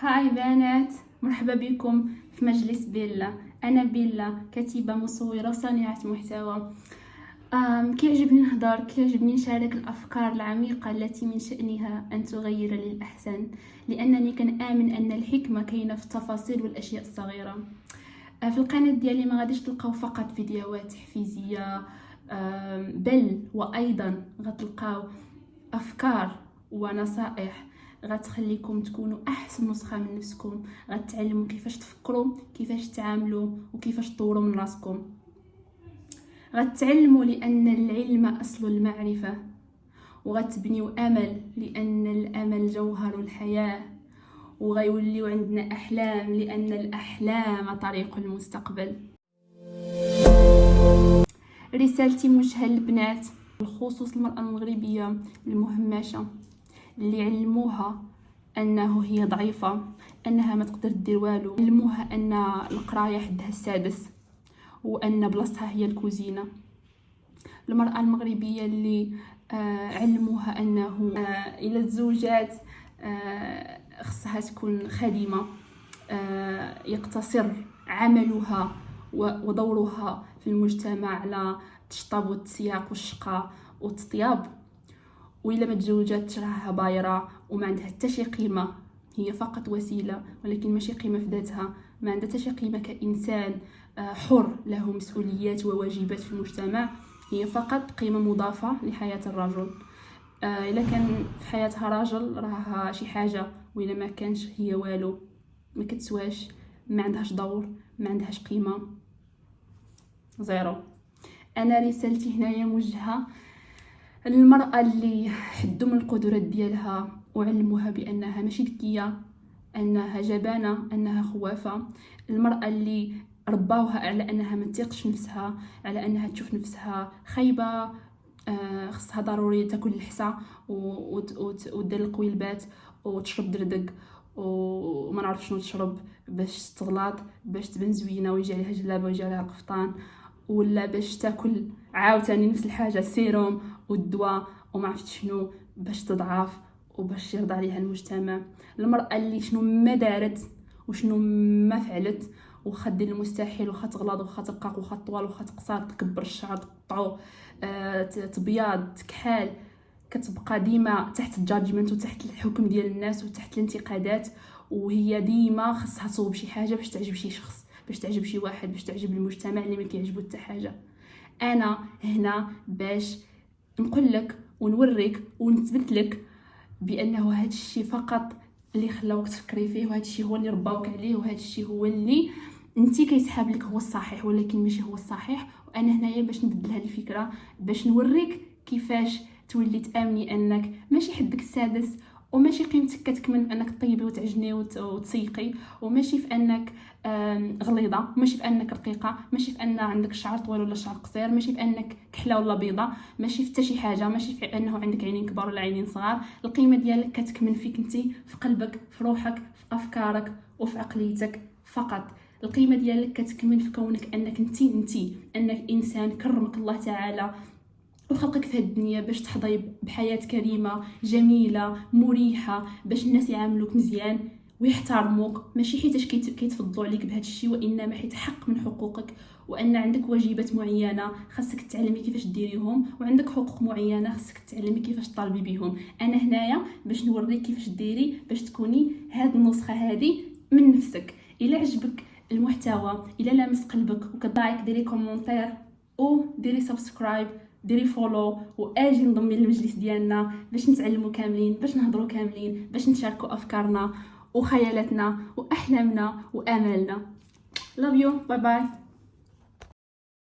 هاي بنات، مرحبا بكم في مجلس بيلا. أنا بيلا، كاتبة مصورة صانعة محتوى. كيعجبني نهضر، كيعجبني نشارك الأفكار العميقة التي من شأنها أن تغير للأحسن، لأنني كنآمن أن الحكمة كاينة في التفاصيل والأشياء الصغيرة. في القناة ديالي ما غاديش تلقاو فقط فيديوهات تحفيزية، بل وأيضا غتلقاو أفكار ونصائح غتخليكم تكونوا احسن نسخه من نفسكم. غتعلموا كيفاش تفكروا، كيفاش تعاملوا، وكيفاش تطوروا من راسكم. غتعلموا لان العلم اصل المعرفه، وغتبنيوا امل لان الامل جوهر الحياه، وغيوليو عندنا احلام لان الاحلام طريق المستقبل. رسالتي موجهه للبنات، بالخصوص المراه المغربيه المهمشه اللي علموها انه هي ضعيفه، انها ما تقدر دير والو. علموها ان القرايه حدها السادس، وان بلاصتها هي الكوزينه. المراه المغربيه اللي علموها انه الى تزوجات خصها تكون خادمه، يقتصر عملها ودورها في المجتمع على التشطيب والتسياق والشقه والتطياب. وإلا ما تزوجات راها بايره وما عندها حتى شي قيمه، هي فقط وسيله ولكن ماشي قيمه في ذاتها. ما عندها حتى شي قيمه كإنسان حر له مسؤوليات وواجبات في المجتمع. هي فقط قيمه مضافه لحياه الرجل. الا كان في حياتها راجل راها شي حاجه، وإلا ما كانش هي والو، ما كتسواش، ما عندهاش دور، ما عندهاش قيمه، زيرو. انا رسالتي هنايا موجهه المرأة اللي حدوا من القدرات ديالها وعلموها بأنها ماشي ذكية، أنها جبانة، أنها خوافة. المرأة اللي رباوها على أنها ما تثقش نفسها، على أنها تشوف نفسها خايبة، خصها ضروري تاكل الحسا ودير القويلبات وتشرب دردق وما نعرف شنو تشرب باش تغلاط، باش تبان زوينه ويجي عليها جلابه ويجي عليها القفطان، ولا باش تاكل عاوتاني نفس الحاجه السيروم والدواء وما عرفت شنو باش تضعف وباش يرضى عليها المجتمع. المراه اللي شنو ما دارت وشنو ما فعلت، وخا دير المستحيل، وخا تغلط، وخا ترقق، وخا طوال، وخا تقصر، تكبر الشعر، تقطعو، تبياض، تكحال، كتبقى ديما تحت الجادجمنت وتحت الحكم ديال الناس وتحت الانتقادات. وهي ديما خصها تصوب شي حاجه باش تعجب شي شخص، باش تعجب شي واحد، باش تعجب المجتمع اللي ما كيعجبو حتى حاجه. انا هنا باش نقول لك ونوريك ونثبت لك بانه هذا الشيء فقط اللي خلاوك تفكري فيه، وهذا الشيء هو اللي رباوك عليه، وهذا الشيء هو اللي انتي كيسحاب لك هو الصحيح، ولكن ماشي هو الصحيح. وانا هنايا باش نبدل هذه الفكره، باش نوريك كيفاش تولي تامني انك ماشي حدك السادس، وماشي قيمتك كتكمن في انك طيبي وتعجني وتسيقي، وماشي في انك غليظه، ماشي في انك رقيقه، ماشي في ان عندك شعر طويل ولا شعر قصير، ماشي في انك كحله ولا بيضه، ماشي في حتى شي حاجه، ماشي في انه عندك عينين كبار ولا عينين صغار. القيمه ديالك كتكمن فيك انتي، في قلبك، في روحك، في افكارك وفي عقليتك فقط. القيمه ديالك كتكمن في كونك انك انتي انك انسان كرمك الله تعالى وخلقك في هذه الدنيا باش تحظي بحياه كريمه جميله مريحه، باش الناس يعاملوك مزيان ويحترموك، ماشي حيتاش كيتفضلوا عليك بهذا الشيء، وانما حيت حق من حقوقك، وان عندك واجبات معينه خاصك تعلمي كيفاش ديريهم، وعندك حقوق معينه خاصك تعلمي كيفاش تطالبي بهم. انا هنايا باش نوريك كيفاش ديري باش تكوني هذه النسخه هذه من نفسك. الى عجبك المحتوى، الى لامس قلبك، وكلايك، ديري كومونتير وديري سبسكرايب، ديري فولو، واجي انضمي للمجلس ديالنا باش نتعلموا كاملين، باش نهضروا كاملين، باش نشاركوا افكارنا وخيالاتنا واحلامنا وامالنا. love you, باي باي.